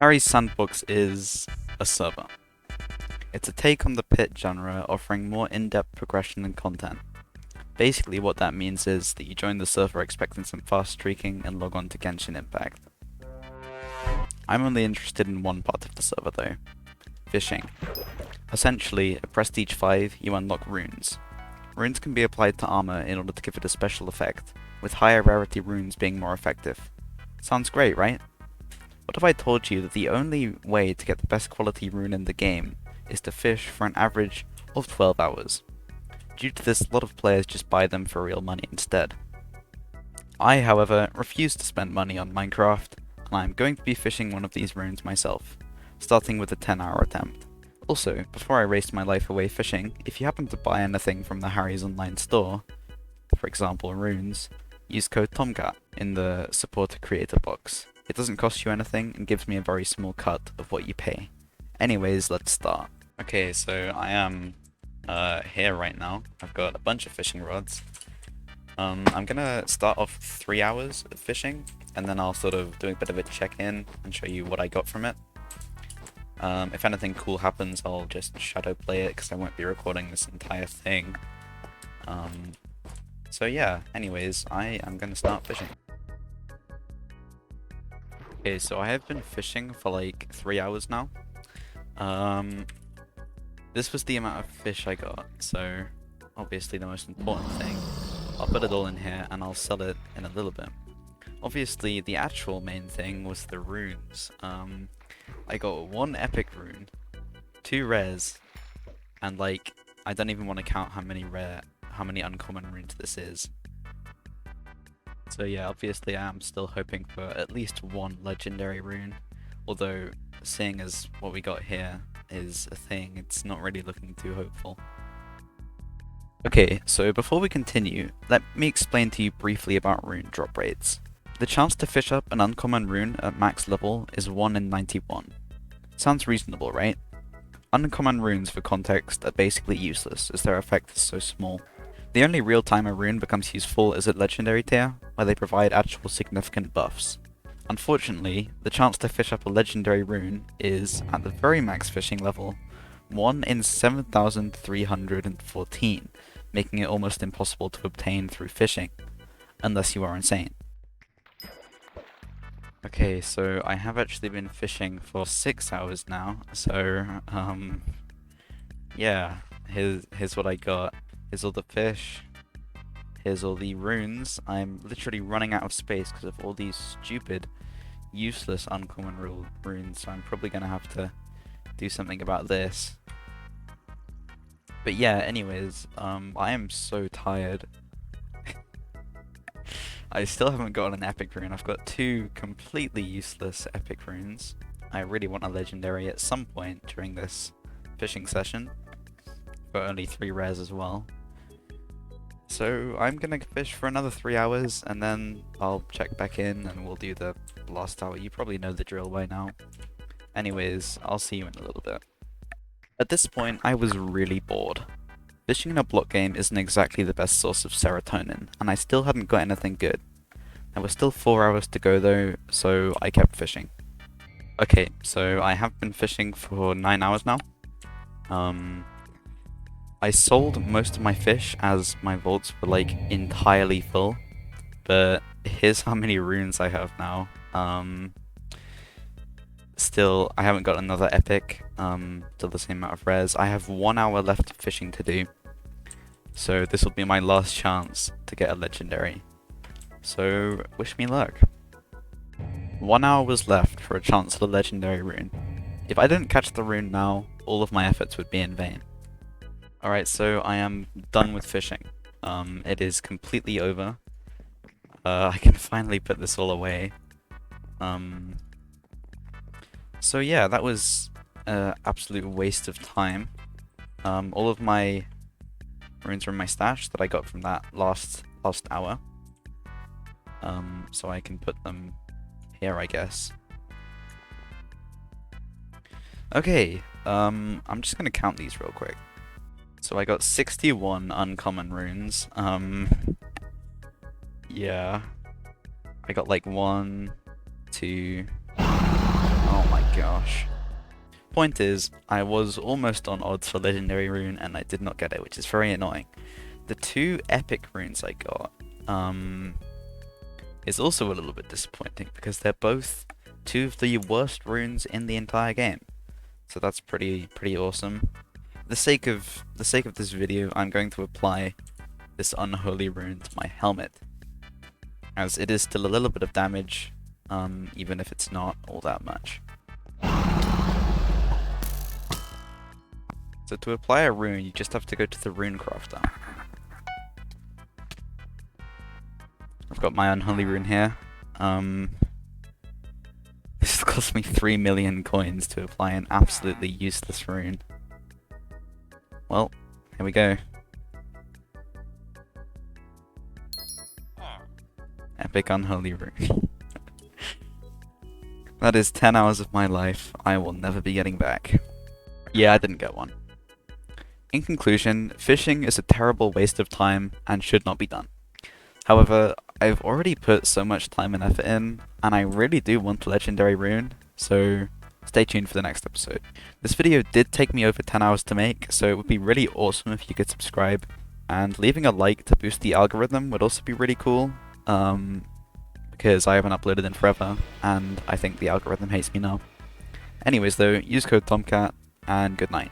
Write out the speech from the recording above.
Harry's Sandbox is a server. It's a take on the pit genre, offering more in-depth progression and content. Basically what that means is that you join the server expecting some fast streaking and log on to Genshin Impact. I'm only interested in one part of the server though, fishing. Essentially, at Prestige 5 you unlock runes. Runes can be applied to armor in order to give it a special effect, with higher rarity runes being more effective. Sounds great, right? What if I told you that the only way to get the best quality rune in the game is to fish for an average of 12 hours? Due to this, a lot of players just buy them for real money instead. I, however, refuse to spend money on Minecraft, and I'm going to be fishing one of these runes myself, starting with a 10-hour attempt. Also, before I waste my life away fishing, if you happen to buy anything from the Harry's online store, for example runes, use code TOMCAT in the Support a Creator box. It doesn't cost you anything and gives me a very small cut of what you pay. Anyways, let's start. Okay, so I am here right now. I've got a bunch of fishing rods. I'm gonna start off 3 hours of fishing, and then I'll sort of do a bit of a check-in and show you what I got from it. If anything cool happens, I'll just shadow play it because I won't be recording this entire thing. So yeah, anyways, I am gonna start fishing. Okay, so I have been fishing for like 3 hours now. This was the amount of fish I got, so obviously the most important thing. I'll put it all in here and I'll sell it in a little bit. Obviously the actual main thing was the runes. I got 1 epic rune, 2 rares, and like, I don't even want to count how many uncommon runes this is. So yeah, obviously I am still hoping for at least 1 legendary rune, although seeing as what we got here is a thing, it's not really looking too hopeful. Okay, so before we continue, let me explain to you briefly about rune drop rates. The chance to fish up an uncommon rune at max level is 1 in 91. Sounds reasonable, right? Uncommon runes, for context, are basically useless as their effect is so small. The only real time a rune becomes useful is at legendary tier, where they provide actual significant buffs. Unfortunately, the chance to fish up a legendary rune is, at the very max fishing level, 1 in 7,314, making it almost impossible to obtain through fishing, unless you are insane. Okay, so I have actually been fishing for 6 hours now, so, yeah, here's what I got. Here's all the fish. Here's all the runes. I'm literally running out of space because of all these stupid, useless uncommon runes, so I'm probably gonna have to do something about this. But yeah, anyways, I am so tired. I still haven't gotten an epic rune. I've got 2 completely useless epic runes. I really want a legendary at some point during this fishing session. Got only 3 rares as well. So I'm gonna fish for another 3 hours and then I'll check back in and we'll do the last hour. You probably know the drill by now. Anyways, I'll see you in a little bit. At this point, I was really bored. Fishing in a block game isn't exactly the best source of serotonin, and I still hadn't got anything good. There were still 4 hours to go though, so I kept fishing. Okay, so I have been fishing for 9 hours now. I sold most of my fish as my vaults were like entirely full, but here's how many runes I have now. Still, I haven't got another epic, still the same amount of rares. I have 1 hour left of fishing to do, so this will be my last chance to get a legendary. So, wish me luck. 1 hour was left for a chance at a legendary rune. If I didn't catch the rune now, all of my efforts would be in vain. Alright, so I am done with fishing. It is completely over. I can finally put this all away. So yeah, that was an absolute waste of time. All of my runes are in my stash that I got from that last hour. So I can put them here, I guess. Okay, I'm just gonna count these real quick. So I got 61 uncommon runes. Yeah. I got like 1, 2... Oh my Point is, I was almost on odds for Legendary Rune and I did not get it, which is very annoying. The 2 epic runes I got, is also a little bit disappointing because they're both 2 of the worst runes in the entire game. So that's pretty awesome. For the sake of this video, I'm going to apply this unholy rune to my helmet, as it is still a little bit of damage, even if it's not all that much. So to apply a rune, you just have to go to the rune crafter. I've got my unholy rune here. This cost me 3 million coins to apply an absolutely useless rune. Well, here we go. Epic unholy rune. That is 10 hours of my life I will never be getting back. Yeah, I didn't get one. In conclusion, fishing is a terrible waste of time and should not be done. However, I've already put so much time and effort in, and I really do want a legendary rune, so stay tuned for the next episode. This video did take me over 10 hours to make, so it would be really awesome if you could subscribe, and leaving a like to boost the algorithm would also be really cool, because I haven't uploaded in forever, and I think the algorithm hates me now. Anyways though, use code Tomcat, and good night.